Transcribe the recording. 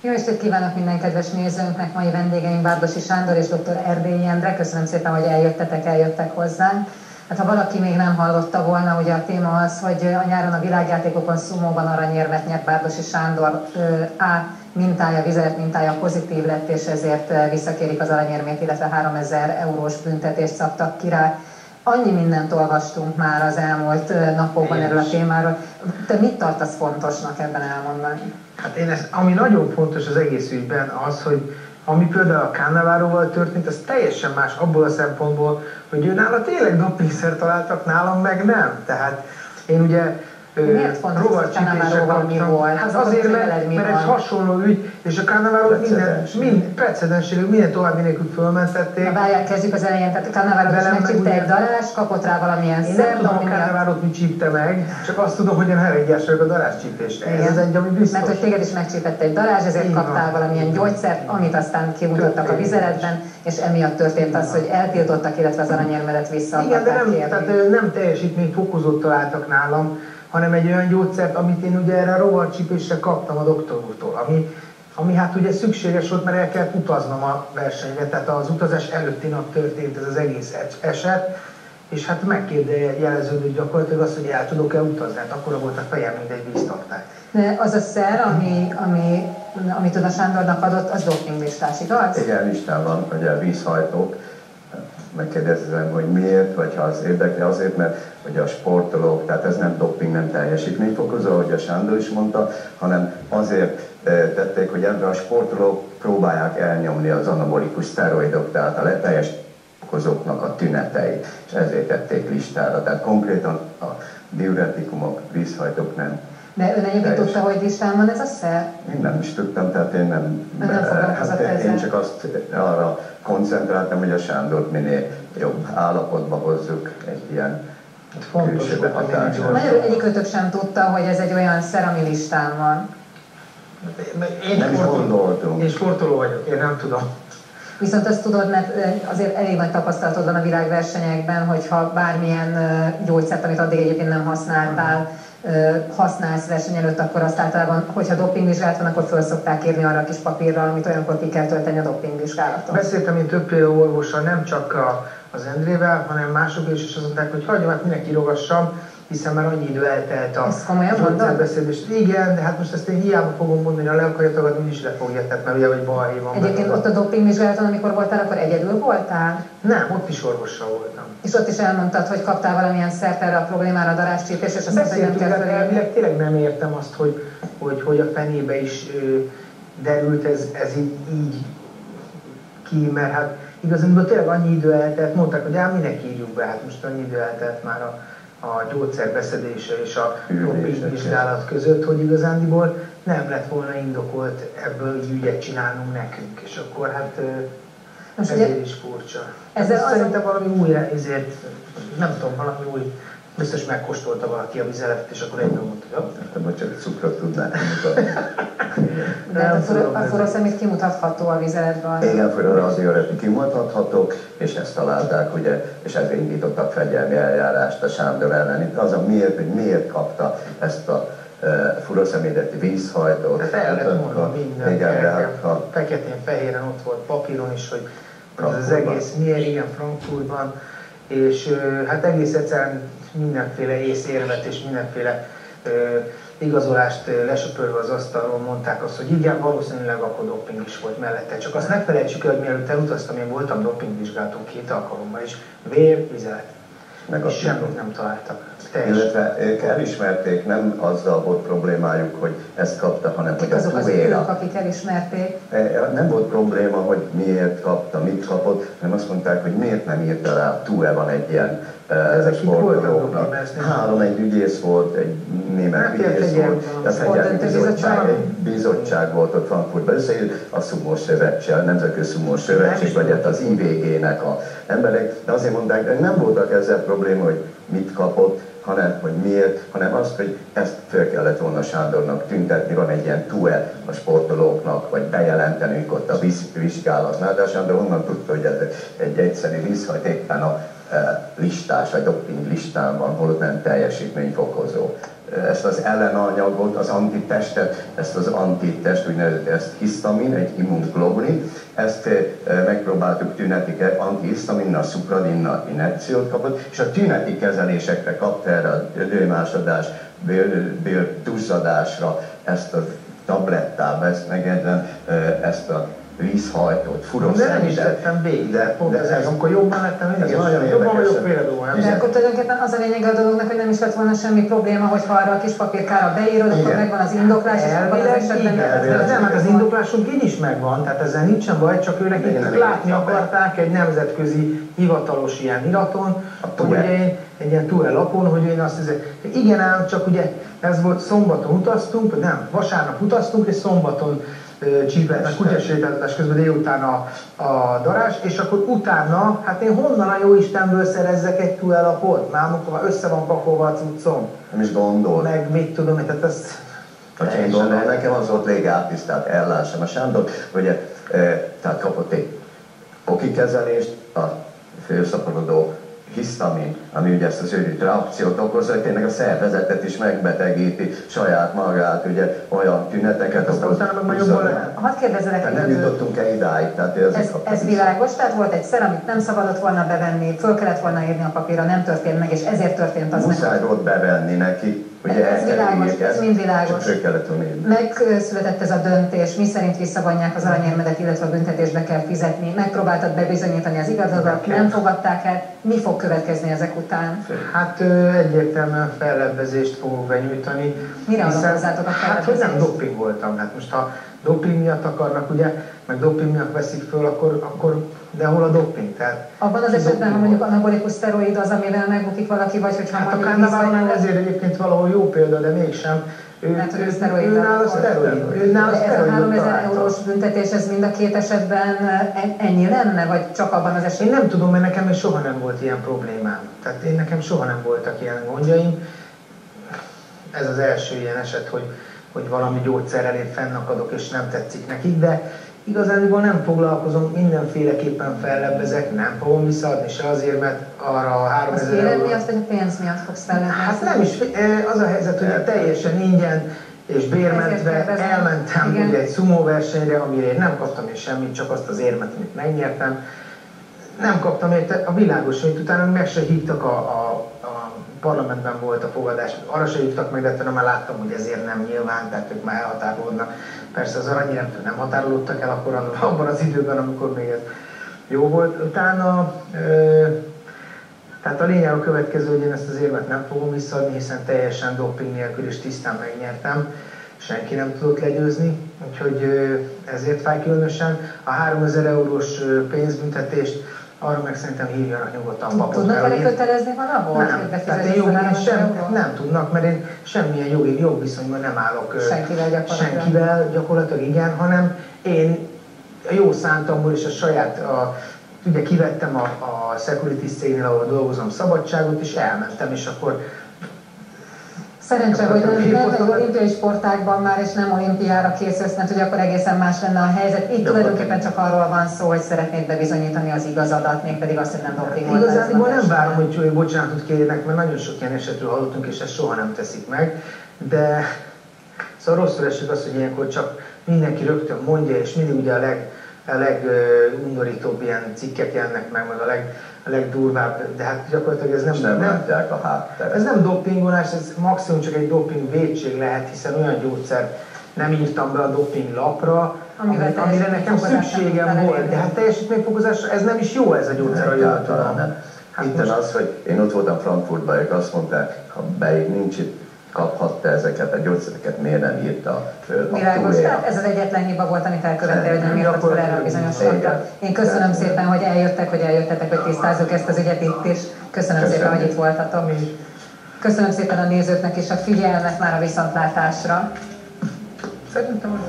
Jó estét kívánok minden kedves nézőnknek! Mai vendégeim Bárdossy Sándor és dr. Erdélyi Endre. Köszönöm szépen, hogy eljöttek hozzánk. Hát ha valaki még nem hallotta volna, ugye a téma az, hogy a nyáron a világjátékokon szumóban aranyérmet nyert Bárdossy Sándor. A mintája, vizet mintája pozitív lett, és ezért visszakérik az aranyérmét, illetve 3000 eurós büntetést szabtak ki rá. Annyi mindent olvastunk már az elmúlt napokban erről a témáról. Te mit tartasz fontosnak ebben elmondani? Hát ami nagyon fontos az egész ügyben az, hogy ami például a Cannavarróval történt, az teljesen más abból a szempontból, hogy ő nála tényleg dopingszert találtak, nálam meg nem. Tehát én ugye miért fontos, hogy Cannavarróval mi volt? Hát azért, mert ez hasonló ügy, és a Cannavarrót precedensileg minden további nélkül fölmentették. Na várjál, kezdjük az elején, tehát Cannavarrót is megcsípte egy darás, kapott rá valamilyen szert. Én nem tudom, a Cannavarrót mit csípte meg, csak azt tudom, hogy én heregyes vagyok a daráscsípésre. Ez egy, ami biztos. Mert hogy téged is megcsípett egy darázs, ezért kaptál valamilyen gyógyszert, amit aztán kimutattak a vizeletben, és emiatt történt az, hogy eltiltottak, illetve az aranyérmedet visszaadták. Igen, de nem teljesítményfokozót találtak nálam, hanem egy olyan gyógyszert, amit én ugye erre a rovarcsípésre kaptam a doktor úrtól, ami hát ugye szükséges volt, mert el kellett utaznom a versenyre, tehát az utazás előtti nap történt ez az egész eset, és hát megkérdőjeleződött gyakorlatilag az, hogy el tudok-e utazni, hát akkora volt a fejem, mint egy víztartály. De az a szer, amit a Sándornak adott, az dopinglistás, igaz? Igen, listán van, ugye vízhajtók. Megkérdezem, hogy miért, vagy ha az érdekli, azért, mert ugye a sportolók, tehát ez nem doping, nem teljesítményfokozó, ahogy a Sándor is mondta, hanem azért tették, hogy ebben a sportolók próbálják elnyomni az anabolikus szteroidok, tehát a leteljesítményfokozóknak a tüneteit, és ezért tették listára. Tehát konkrétan a diuretikumok, vízhajtók nem. De ön egyébként tudta, hogy listán van ez a szer? Én nem is tudtam, tehát én nem foglalkozott ezzel. Én csak azt arra koncentráltam, hogy a Sándort minél jobb állapotba hozzuk egy ilyen külső behatásra. Magyarul egyikőtök sem tudta, hogy ez egy olyan szer, ami listán van. Nem is gondoltunk. Én sportoló vagyok, én nem tudom. Viszont azt tudod, mert azért elég nagy tapasztalatod van a világversenyekben, hogyha bármilyen gyógyszert, amit addig egyébként nem használtál, használsz verseny előtt, akkor azt általában, hogyha dopingvizsgálat van, akkor föl szokták írni arra a kis papírra, amit olyankor ki kell tölteni a dopingvizsgálaton. Beszéltem én többféle orvossal, nem csak az Endrével, hanem mások is, és azt mondták, hogy hagyjam, hát minek írogassam, hiszen már annyi idő eltelt a gyógyszerbeszélést. Igen, de hát most ezt én hiába fogom mondani, ha le akarja tagadni, úgyis le fogja, tehát mert ugye vagy balhé van. Egyébként ott a dopingvizsgálaton, amikor voltál, akkor egyedül voltál? Nem, ott is orvossal voltam. És ott is elmondtad, hogy kaptál valamilyen szert erre a problémára, a daráscsípés, és azt mondtad, hogy nem kell fölírni. Elvileg tényleg nem értem azt, hogy a fenébe is derült ez így ki, mert hát igazából tényleg annyi idő eltelt, mondták, hogy minek írjuk be, hát most annyi idő eltelt már a gyógyszerbeszedése és a dopingvizsgálat között, hogy igazándiból nem lett volna indokolt ebből így ügyet csinálnunk nekünk, és akkor hát ezért is furcsa. Szerintem valami új, ezért nem tudom, valami új, biztos megkóstolta valaki a vizeletet, és akkor egyből mondta, hogy nem, hogy csak cukrot tudnák mutatni. De a furaszemét kimutatható a vizeletben? Igen, radiorepi kimutathatók, és ezt találták, ugye, és ezért indítottak fegyelmi eljárást a Sándor ellen. Itt az hogy miért kapta ezt a furaszemédeti vízhajtót. Hát el lett volna minden, igen, feketén-fehéren ott volt papíron is, hogy az egész miért, igen, Frankfurtban, és hát egész egyszerűen mindenféle észérvet és mindenféle igazolást lesöpörve az asztalról mondták azt, hogy igen, valószínűleg akkor doping is volt mellette. Csak azt ne felejtsük el, hogy mielőtt elutaztam, én voltam dopingvizsgálaton 2 alkalommal is, vér, vizelet. És semmit nem találtak. Illetve ők elismerték, nem azzal volt problémájuk, hogy ezt kapta, hanem hogy a azok az ők, akik elismerték. Nem volt probléma, hogy miért kapta, mit kapott, hanem azt mondták, hogy miért nem írta rá, Tuve van egy ilyen sportolóknak. 3 ügyész volt, egy német ügyész volt, az egy bizottság volt ott Frankfurtban, összeírt a Szumó Szövetség, a Nemzetközi Szumó Szövetség, vagy hát az IVG-nek a emberek, de azért mondták, hogy nem voltak ezzel probléma, hogy mit kapott, hanem hogy miért, hanem azt, hogy ezt fel kellett volna Sándornak tüntetni, van egy ilyen TUE a sportolóknak, vagy bejelentenünk ott a vizsgálatnál, de a Sándor onnan tudta, hogy ez egy egyszerű vízhajt éppen a listás, vagy doping listán van, holott nem teljesítményfokozó. ezt az ellenanyagot, az antitestet, ezt az antitest, úgynevezett ezt hisztamin, egy immunglobulin, ezt megpróbáltuk tüneti antihisztaminnal, szupradinnal injekciót kapott, és a tüneti kezelésekre kapta erre a dőmásadás, bélduzzadásra ezt a tablettába, ezt megjegyzem, ezt a vízhajtót, furoszemidet. De nem is lettem végig, de pont ez, amikor jobban lettem, én nagyon jobban vagyok például. De akkor tulajdonképpen az a lényeg a dolognak, hogy nem is lett volna semmi probléma, hogyha arra a kis papírkára beírod, akkor megvan az indoklás, és abban az esetben nem, hát az indoklásunk így is megvan, tehát ezzel nincsen baj, csak őnek itt látni akarták egy nemzetközi hivatalos ilyen iraton, ugye egy ilyen túl lapon, hogy én azt hiszem, igen ám, csak ugye ez volt, szombaton utaztunk, nem, vasárnap utaztunk, és szombaton csípelt a kutyasétáltatás közben délután a darás, és akkor utána, hát én honnan a jó Istenből szerezzek egy túlelapot? Már amikor össze van pakolva a cuccom. Nem is gondol. Meg mit tudom, tehát ezt... Ha én gondolom, nekem az volt légátis, tehát ellássam a Sándor, ugye, tehát kapott egy okikezelést, a felszaporodó hisztamin, ami ugye ezt az őrült reakciót okozza, hogy tényleg a szervezetet is megbetegíti saját magát, ugye olyan tüneteket okoz. Hadd kérdezzelek, nem jutottunk el idáig. Tehát ez világos, tehát volt egy szer, amit nem szabadott volna bevenni, föl kellett volna írni a papírra, nem történt meg, és ezért történt az meg. Muszáj volt bevenni neki. Ugye ez világos, ez mind világos. Megszületett ez a döntés, mi szerint visszavonják az aranyérmedet, illetve a büntetésbe kell fizetni. Megpróbáltad bebizonyítani az igazadat, nem fogadták el. Mi fog következni ezek után? Hát egyértelműen fellebbezést fogok benyújtani. Mire alapozzátok a fellebbezést? Hát, hogy nem doping voltam. Hát most ha doping miatt akarnak, ugye, meg doping miatt veszik föl, akkor de hol a doping? Tehát, abban az esetben, ha mondjuk anabolikus szteroid az, amivel megbukik valaki, vagy hogyha hát mondjuk... Hát a Kárnaválnál ezért egyébként valahol jó példa, de mégsem. Mert hogy a szteroiddal a szteroid. Ez a 3000 eurós büntetés, ez mind a két esetben ennyi lenne, vagy csak abban az esetben? Én nem tudom, mert nekem még soha nem volt ilyen problémám. Tehát nekem soha nem voltak ilyen gondjaim. Ez az első ilyen eset, hogy valami gyógyszerrel én fennakadok és nem tetszik nekik, de igazából nem foglalkozom, mindenféleképpen fellebbezek, nem fogom visszaadni se azért, mert arra a 3000 euró... Az élet miatt, vagy a pénz miatt fogsz fellebezni? Hát nem is, az a helyzet, hogy teljesen ingyen és bérmentve elmentem ugye egy szumó versenyre, amire én nem kaptam én semmit, csak azt az érmet, amit megnyertem. Nem kaptam érte, a világos, hogy utána meg se hívtak a parlamentben volt a fogadás, arra se hívtak meg, de már láttam, hogy ezért nem nyilván, tehát ők már elhatárolódnak. Persze az aranyéremtől nem határolódtak el akkor abban az időben, amikor még ez jó volt. Utána, tehát a lényeg a következő, hogy én ezt az érmet nem fogom visszaadni, hiszen teljesen doping nélkül is tisztán megnyertem. Senki nem tudott legyőzni, úgyhogy ezért fáj különösen. A 3000 eurós pénzbüntetést arra meg szerintem hívjanak nyugodtan papot. Tudnak vele kötelezni valahol? Nem, nem tudnak, mert én semmilyen jogviszonyban nem állok senkivel gyakorlatilag igen, hanem én a jó szántamból és a saját, ugye kivettem a security cégnél, ahol dolgozom, szabadságot, és elmentem, és akkor szerencsé, hogy nem olimpiai sportágban már, és nem olimpiára készülsz, mert ugye akkor egészen más lenne a helyzet. Itt tulajdonképpen csak arról van szó, hogy szeretnéd bebizonyítani az igazadat, mégpedig azt, hogy nem doping volt. Igazából nem várom, hogy bocsánatot kérjenek, mert nagyon sok ilyen esetről hallottunk, és ezt soha nem teszik meg. De szóval rosszul esik az, hogy ilyenkor csak mindenki rögtön mondja, és mindig ugye a legundorítóbb ilyen cikkek jelennek meg a legdurvább, de hát gyakorlatilag ez nem látják a hátteret. Ez nem dopingolás, ez maximum csak egy doping vétség lehet, hiszen olyan gyógyszer nem írtam be a doping lapra, amire nekem szükségem volt. De hát teljesítményfokozás, ez nem is jó ez a gyógyszer, hogy általán. Hát itt az, hogy én ott voltam Frankfurtban, ők azt mondták, ha nincs itt, kaphatta ezeket a gyógyszereket, miért nem írta föl a világos, tehát ez az egyetlen hiba volt, amit elkövettél, hogy nem írtad föl erre a bizonyos sorra. Én köszönöm szépen, hogy eljöttetek, hogy tisztázzuk ezt az ügyet itt is. Köszönöm szépen, hogy itt voltatok. Köszönöm szépen a nézőknek is a figyelmet már a viszontlátásra. Szerintem